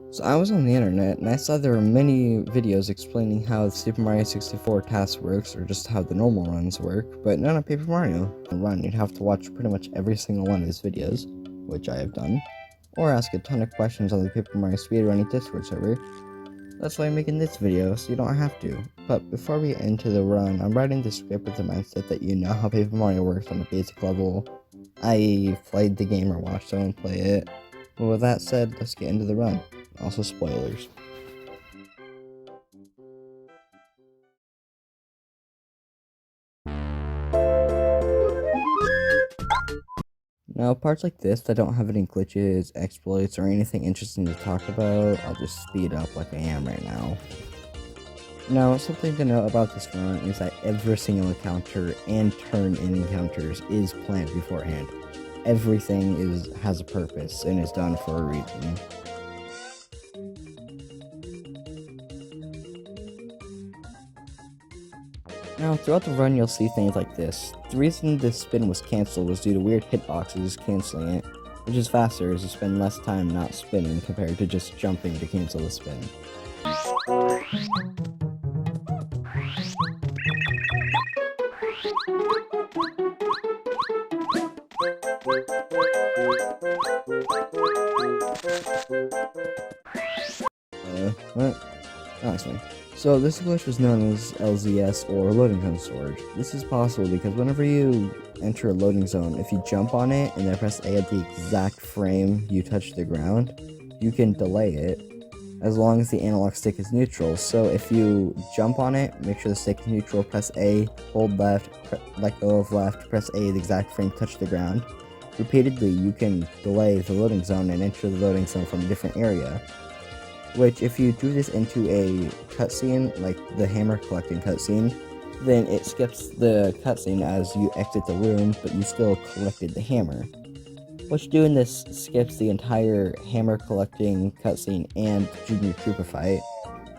So I was on the internet and I saw there were many videos explaining how the Super Mario 64 task works or just how the normal runs work, but none of Paper Mario. To run, you'd have to watch pretty much every single one of his videos, which I have done, or ask a ton of questions on the Paper Mario speedrunning Discord server. That's why I'm making this video, so you don't have to. But before we get into the run, I'm writing the script with the mindset that you know how Paper Mario works on a basic level, i.e. played the game or watched someone play it. But with that said, let's get into the run. Also spoilers. Now, parts like this that don't have any glitches, exploits, or anything interesting to talk about, I'll just speed up like I am right now. Now, something to note about this run is that every single encounter and turn-in encounters is planned beforehand. Everything has a purpose and is done for a reason. Now, throughout the run, you'll see things like this. The reason this spin was cancelled was due to weird hitboxes cancelling it, which is faster as you spend less time not spinning compared to just jumping to cancel the spin. What? Honestly. So this glitch was known as LZS or loading zone storage. This is possible because whenever you enter a loading zone, if you jump on it and then press A at the exact frame you touch the ground, you can delay it as long as the analog stick is neutral. So if you jump on it, make sure the stick is neutral, press A, hold left, let go of left, press A the exact frame, touch the ground. Repeatedly, you can delay the loading zone and enter the loading zone from a different area. Which, if you do this into a cutscene, like the hammer collecting cutscene, then it skips the cutscene as you exit the room, but you still collected the hammer. Which doing this skips the entire hammer collecting cutscene and Junior Trooper fight,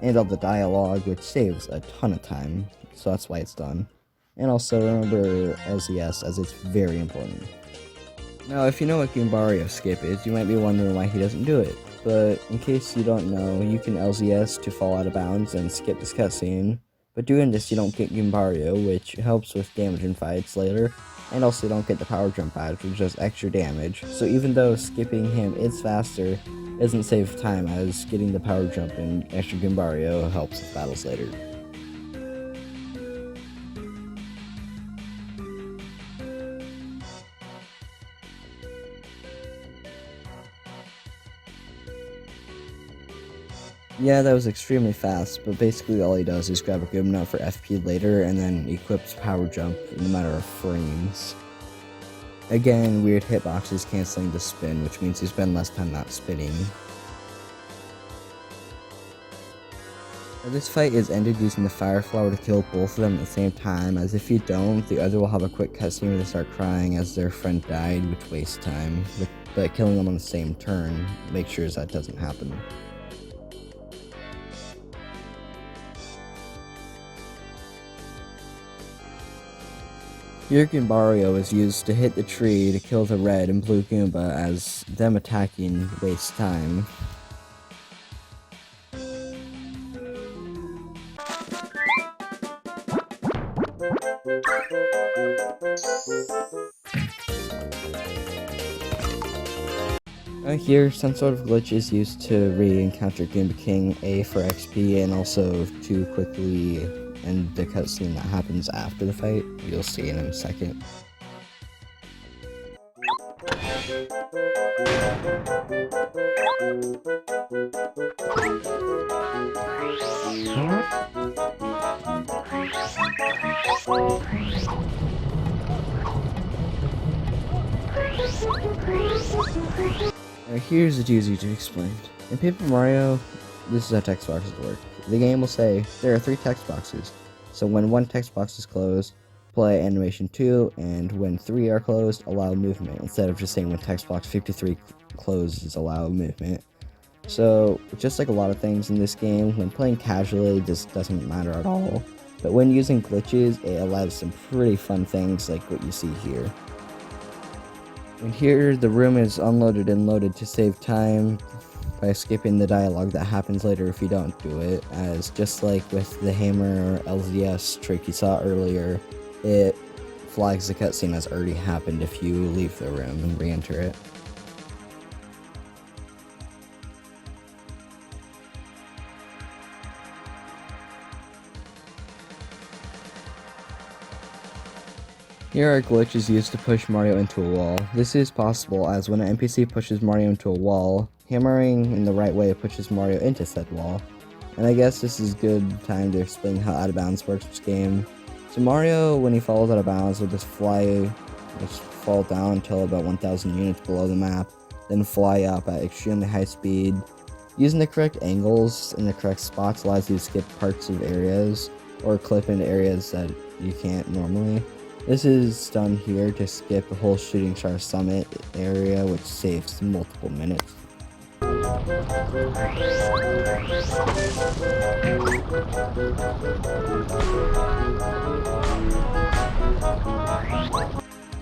and all the dialogue, which saves a ton of time, so that's why it's done. And also remember LZS as it's very important. Now, if you know what Goombario skip is, you might be wondering why he doesn't do it. But in case you don't know, you can LZS to fall out of bounds and skip this cutscene. But doing this, you don't get Goombario, which helps with damage in fights later. And also you don't get the power jump badge, which does extra damage. So even though skipping him is faster, it doesn't save time, as getting the power jump and extra Goombario helps with battles later. Yeah, that was extremely fast, but basically all he does is grab a Goomba for FP later and then equips Power Jump in a matter of frames. Again, weird hitboxes cancelling the spin, which means you spend less time not spinning. This fight is ended using the Fire Flower to kill both of them at the same time, as if you don't, the other will have a quick cutscene where they start crying as their friend died, which wastes time, but killing them on the same turn makes sure that doesn't happen. Here Goombario is used to hit the tree to kill the red and blue Goomba, as them attacking wastes time. Here, some sort of glitch is used to re-encounter Goomba King, A for XP, and also to quickly end the cutscene that happens after the fight. You'll see in a second. Now here's a doozy to explain. In Paper Mario, this is how text boxes work. The game will say, there are 3 text boxes, so when 1 text box is closed, play animation 2, and when 3 are closed, allow movement, instead of just saying when text box 53 closes, allow movement. So, just like a lot of things in this game, when playing casually, this doesn't matter at all, but when using glitches, it allows some pretty fun things like what you see here. And here, the room is unloaded and loaded to save time. by skipping the dialogue that happens later if you don't do it, as just like with the hammer or LZS trick you saw earlier, it flags the cutscene as already happened if you leave the room and re-enter it. Here are glitches used to push Mario into a wall. This is possible as when an NPC pushes Mario into a wall, hammering in the right way pushes Mario into said wall. And I guess this is good time to explain how out of bounds works in this game. So Mario, when he falls out of bounds, will just fall down until about 1,000 units below the map, then fly up at extremely high speed. Using the correct angles in the correct spots allows you to skip parts of areas, or clip into areas that you can't normally. This is done here to skip the whole Shooting Star Summit area, which saves multiple minutes.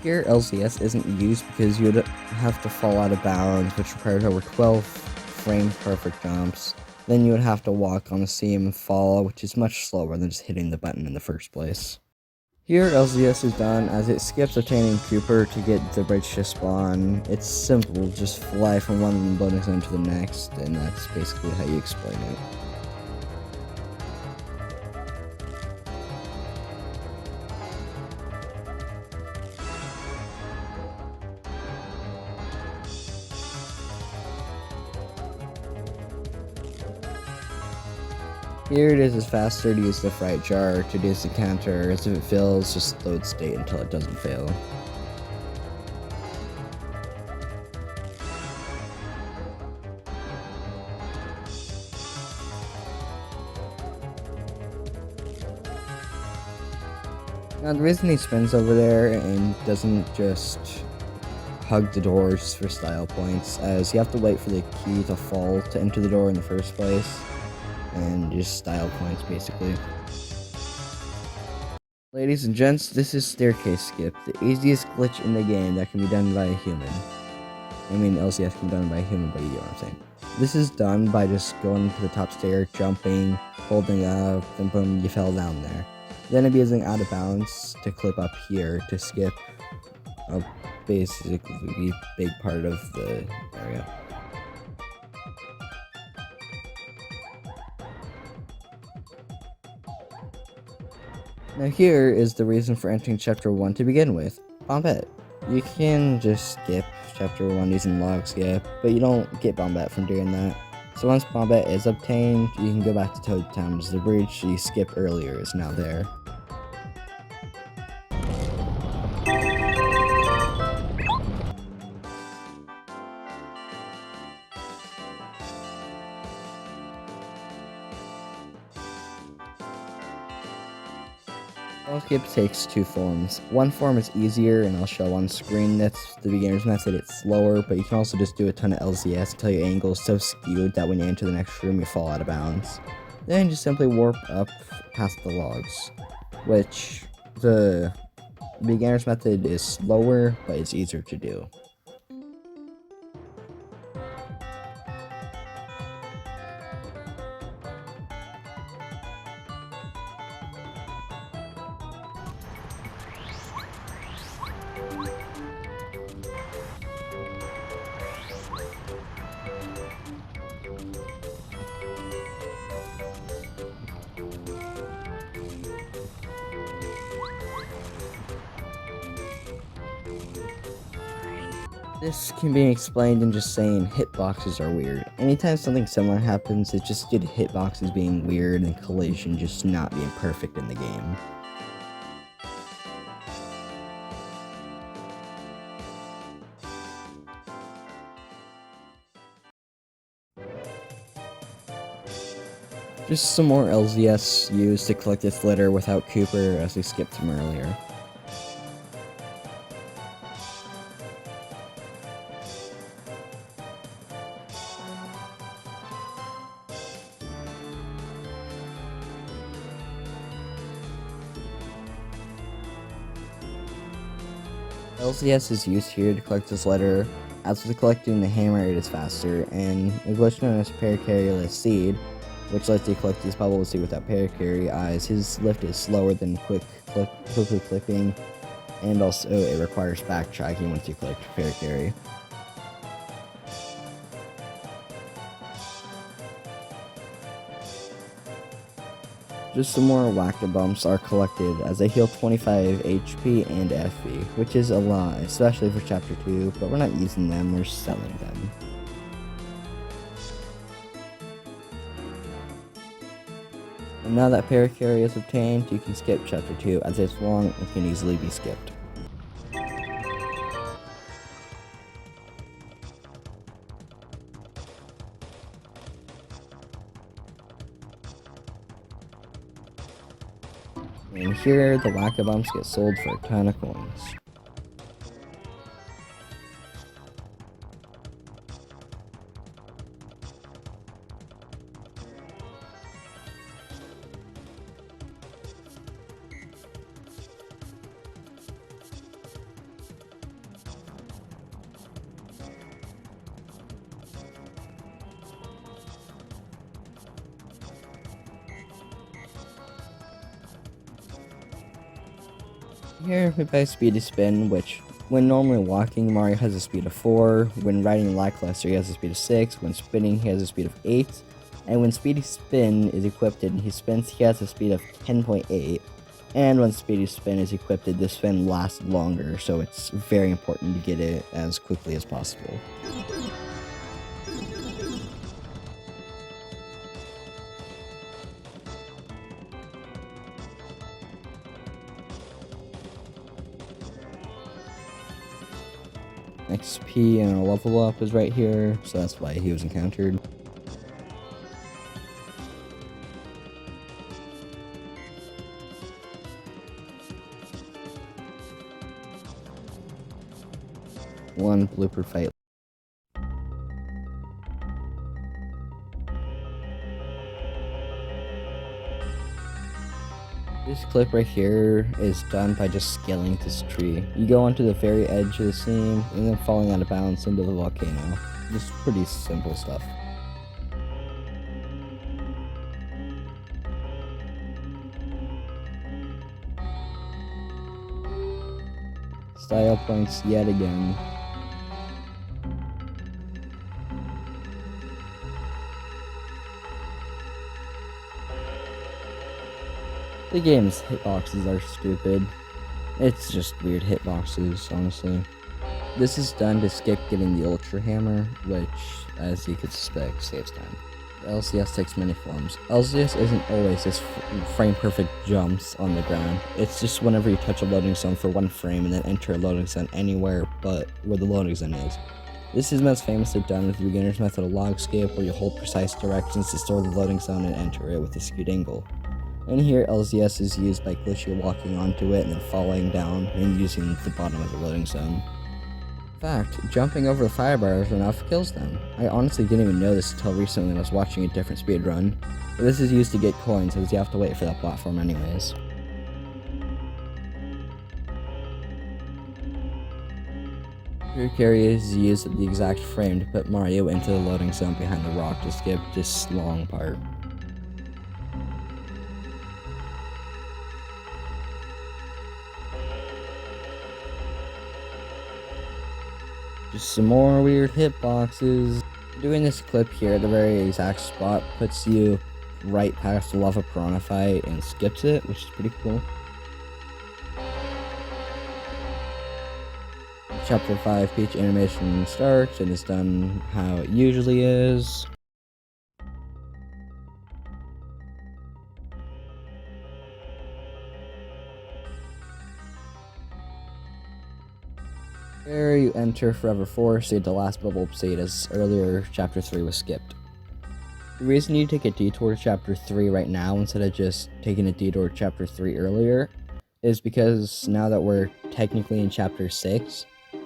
Here, LCS isn't used because you would have to fall out of bounds, which requires over 12 frame perfect jumps. Then you would have to walk on the seam and fall, which is much slower than just hitting the button in the first place. Here, LZS is done as it skips obtaining Cooper to get the bridge to spawn. It's simple, just fly from one loading zone to the next, and that's basically how you explain it. Here it is faster to use the fright jar to do the counter, as if it fails, just load state until it doesn't fail. Now the reason he spins over there and doesn't just hug the doors for style points, as you have to wait for the key to fall to enter the door in the first place. And just style points, basically. Ladies and gents, this is Staircase Skip, the easiest glitch in the game that can be done by a human. I mean, LCS can be done by a human, but you know what I'm saying. This is done by just going to the top stair, jumping, holding up, and boom, you fell down there. Then I'd be using out of bounds to clip up here to skip a basically big part of the area. Now here is the reason for entering Chapter 1 to begin with, Bombette. You can just skip Chapter 1 using log skip, but you don't get Bombette from doing that. So once Bombette is obtained, you can go back to Toad Town, as the bridge you skipped earlier is now there. Skip takes two forms. One form is easier and I'll show on screen. That's the beginner's method. It's slower, but you can also just do a ton of LZS until your angle is so skewed that when you enter the next room you fall out of bounds. Then just simply warp up past the logs, which the beginner's method is slower, but it's easier to do. This can be explained in just saying hitboxes are weird. Anytime something similar happens, it's just due to hitboxes being weird and collision just not being perfect in the game. Just some more LZS used to collect this litter without Cooper, as we skipped him earlier. LCS is used here to collect this letter As with collecting the hammer, it is faster, and a glitch known as Paracarryless Seed, which lets you collect these bubbles without Paracarry eyes. His lift is slower than quickly clipping, and also it requires backtracking once you collect Paracarry. Just some more Whack-A-Bumps are collected as they heal 25 HP and FP, which is a lot, especially for Chapter 2, but we're not using them, we're selling them. And now that Paracarry is obtained, you can skip Chapter 2 as it's long and can easily be skipped. And here, the Whack-A-Bumps get sold for a ton of coins. Here we buy Speedy Spin, which, when normally walking, Mario has a speed of 4, when riding Lackluster he has a speed of 6, when spinning he has a speed of 8, and when Speedy Spin is equipped and he spins he has a speed of 10.8, and when Speedy Spin is equipped this spin lasts longer, so it's very important to get it as quickly as possible. XP and a level up is right here, so that's why he was encountered. One blooper fight. This clip right here is done by just scaling this tree. You go onto the very edge of the scene and then falling out of bounds into the volcano. Just pretty simple stuff. Style points yet again. The game's hitboxes are stupid. It's just weird hitboxes, honestly. This is done to skip getting the Ultra Hammer, which, as you could suspect, saves time. LCS takes many forms. LCS isn't always just frame-perfect jumps on the ground. It's just whenever you touch a loading zone for 1 frame and then enter a loading zone anywhere but where the loading zone is. This is most famously done with the beginner's method of log skip, where you hold precise directions to store the loading zone and enter it with a skewed angle. And here, LZS is used by glitchly walking onto it and then falling down and using the bottom of the loading zone. In fact, jumping over the fire bars enough kills them. I honestly didn't even know this until recently when I was watching a different speedrun, but this is used to get coins as you have to wait for that platform anyways. Carry is used at the exact frame to put Mario into the loading zone behind the rock to skip this long part. Just some more weird hitboxes. Doing this clip here at the very exact spot puts you right past the lava piranha fight and skips it, which is pretty cool. Chapter 5 Peach animation starts and is done how it usually is. There you enter Forever Forest, the last bubble upstate, as earlier Chapter 3 was skipped. The reason you take a detour to Chapter 3 right now instead of just taking a detour to Chapter 3 earlier is because now that we're technically in Chapter 6,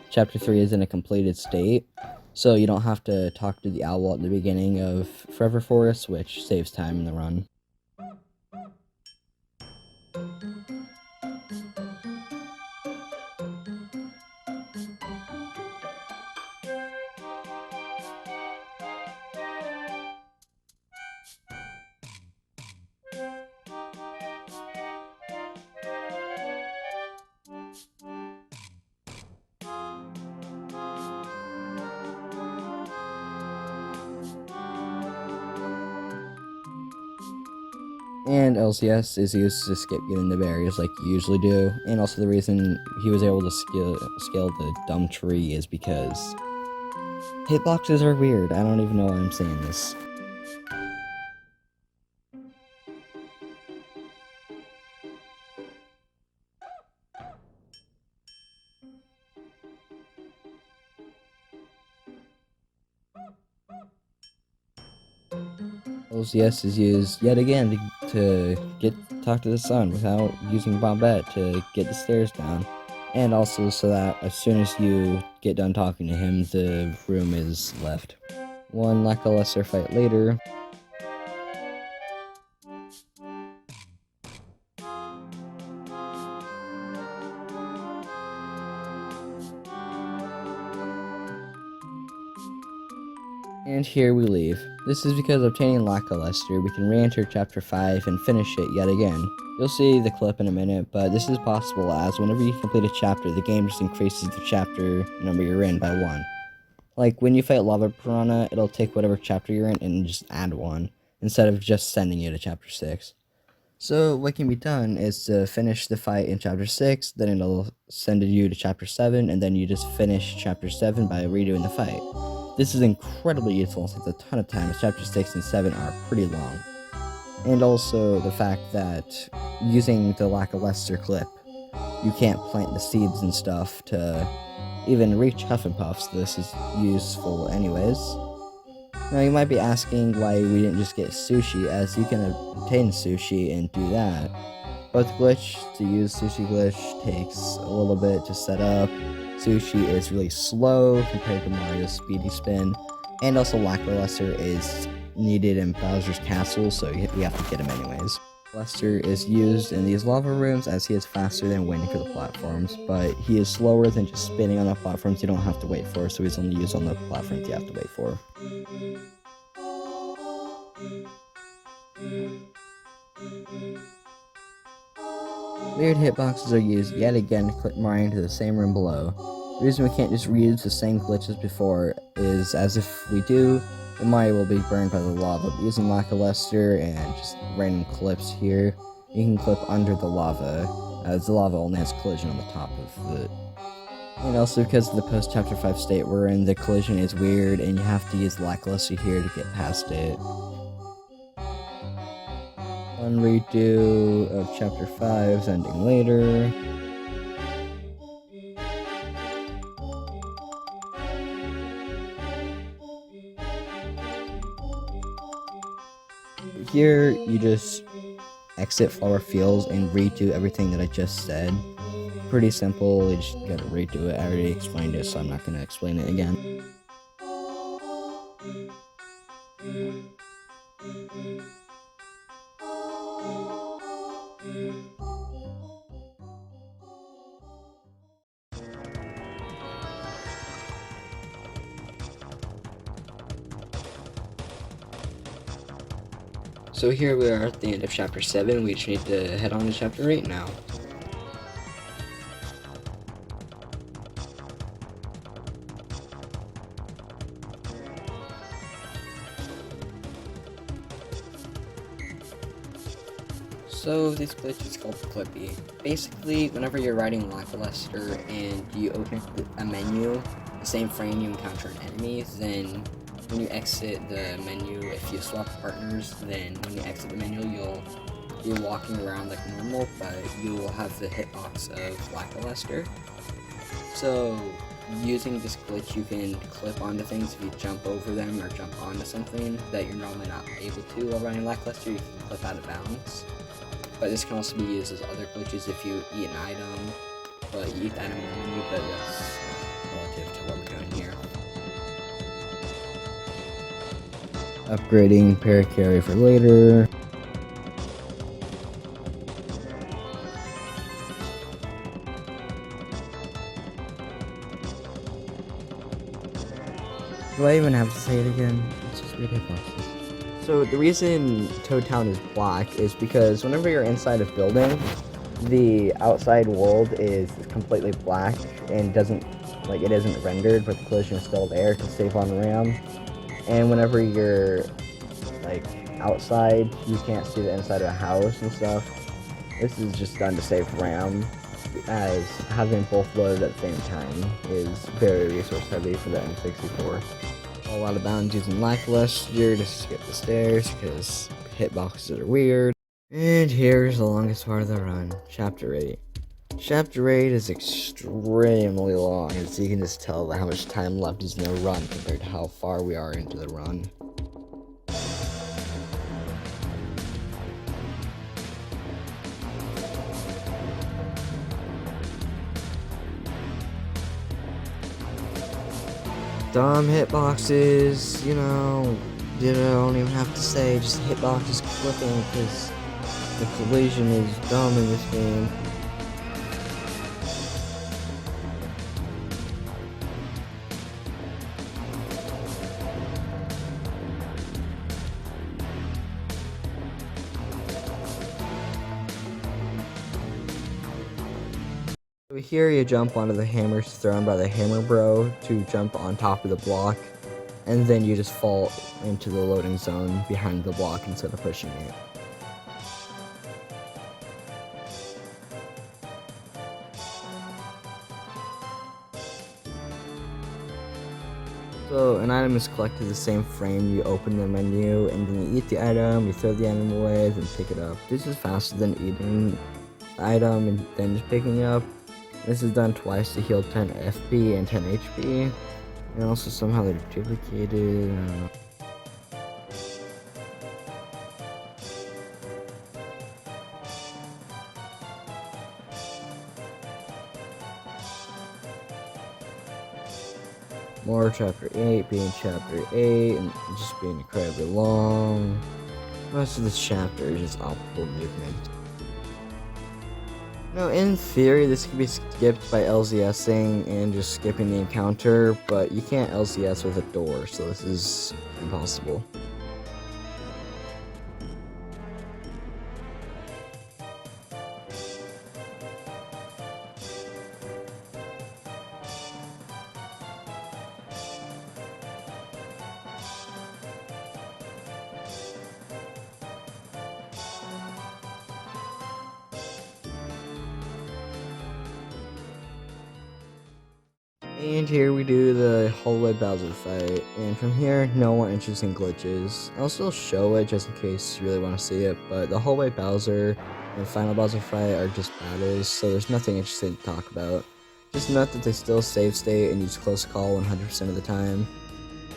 Chapter 3 is in a completed state, so you don't have to talk to the owl at the beginning of Forever Forest, which saves time in the run. And LCS is used to skip getting the barriers like you usually do, and also the reason he was able to scale the dumb tree is because hitboxes are weird. I don't even know why I'm saying this. LCS is used yet again to talk to the sun without using Bombette to get the stairs down, and also so that as soon as you get done talking to him, the room is left. One lackluster fight later. And here we leave. This is because obtaining Lackluster, we can re-enter Chapter 5 and finish it yet again. You'll see the clip in a minute, but this is possible as whenever you complete a chapter, the game just increases the chapter number you're in by 1. Like, when you fight Lava Piranha, it'll take whatever chapter you're in and just add 1, instead of just sending you to Chapter 6. So, what can be done is to finish the fight in Chapter 6, then it'll send you to Chapter 7, and then you just finish Chapter 7 by redoing the fight. This is incredibly useful and saves a ton of time, as Chapter 6 and 7 are pretty long. And also the fact that using the Lackluster clip, you can't plant the seeds and stuff to even reach Huff and Puff, so this is useful anyways. Now you might be asking why we didn't just get Sushi, as you can obtain Sushi and do that. But the glitch, to use Sushi glitch, takes a little bit to set up. Sushi is really slow compared to Mario's speedy spin, and also Lackluster is needed in Bowser's castle, so you have to get him anyways. Lester is used in these lava rooms as he is faster than waiting for the platforms, but he is slower than just spinning on the platforms you don't have to wait for, so he's only used on the platforms you have to wait for. Weird hitboxes are used yet again to clip Mario into the same room below. The reason we can't just reuse the same glitch as before is as if we do, the Mario will be burned by the lava. But using Lackluster and just random clips here, you can clip under the lava, as the lava only has collision on the top of it. And also because of the post-Chapter 5 state we're in, the collision is weird and you have to use Lackluster here to get past it. One redo of Chapter 5's ending later. Here, you just exit Flower Fields and redo everything that I just said. Pretty simple, you just gotta redo it. I already explained it, so I'm not gonna explain it again. So here we are at the end of Chapter 7, we just need to head on to Chapter 8 now. So this glitch is called Clippy. Basically, whenever you're riding Lackluster and you open a menu, the same frame you encounter an enemy, then when you exit the menu, if you swap partners, then when you exit the menu, you'll be walking around like normal, but you will have the hitbox of Lackluster. So using this glitch, you can clip onto things if you jump over them or jump onto something that you're normally not able to while riding Lackluster. You can clip out of bounds. But this can also be used as other glitches if you eat an item, but you eat the item in the menu, but that's relative to what we're doing here. Upgrading Paracarry for later. Do I even have to say it again? It's just ridiculous. So the reason Toad Town is black is because whenever you're inside a building, the outside world is completely black and it isn't rendered, but the collision is still there to save on RAM. And whenever you're outside, you can't see the inside of a house and stuff. This is just done to save RAM, as having both loaded at the same time is very resource heavy for the N64. All out of bounds using Lackluster to skip the stairs because hitboxes are weird. And here's the longest part of the run, Chapter 8. Chapter 8 is extremely long, as you can just tell how much time left is in the run compared to how far we are into the run. Dumb hitboxes, you don't even have to say, just hitboxes clicking because the collision is dumb in this game. Here you jump onto the hammers thrown by the hammer bro to jump on top of the block, and then you just fall into the loading zone behind the block instead of pushing it. So an item is collected the same frame you open the menu, and then you eat the item, you throw the item away, then pick it up. This is faster than eating the item and then just picking it up. This is done twice to heal 10 FP and 10 HP, and also somehow they're duplicated. I don't know. More Chapter 8 being Chapter 8 and just being incredibly long. Most of this chapter is just optical movement. No, in theory, this could be skipped by LZSing and just skipping the encounter, but you can't LZS with a door, so this is impossible. And here we do the hallway Bowser fight, and from here, no more interesting glitches. I'll still show it just in case you really want to see it, but the hallway Bowser and final Bowser fight are just battles, so there's nothing interesting to talk about. Just note that they still save state and use close call 100% of the time.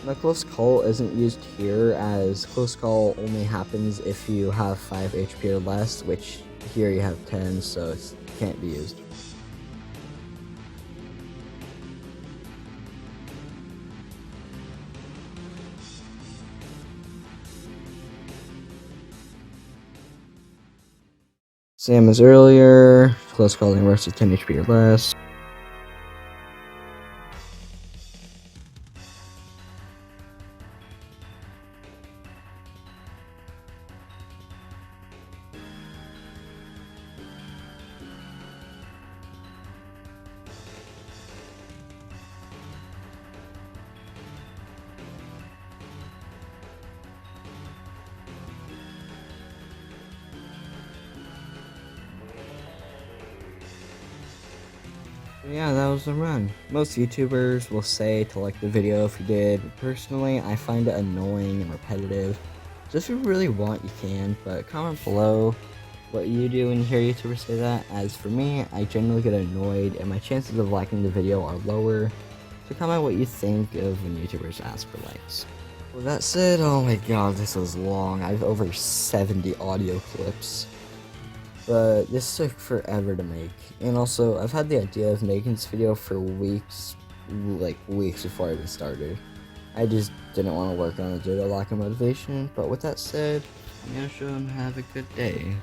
Now close call isn't used here, as close call only happens if you have 5 HP or less, which here you have 10, so it can't be used. Same as earlier, close calling versus 10 HP or less. Yeah, that was the run. Most YouTubers will say to like the video if you did. Personally, I find it annoying and repetitive. So if you really want, you can, but comment below what you do when you hear YouTubers say that. As for me, I generally get annoyed and my chances of liking the video are lower. So comment what you think of when YouTubers ask for likes. With that said, oh my god, this was long. I have over 70 audio clips. But this took forever to make, and also I've had the idea of making this video for weeks, like weeks before I even started. I just didn't want to work on it due to lack of motivation, but with that said, I'm gonna show him have a good day.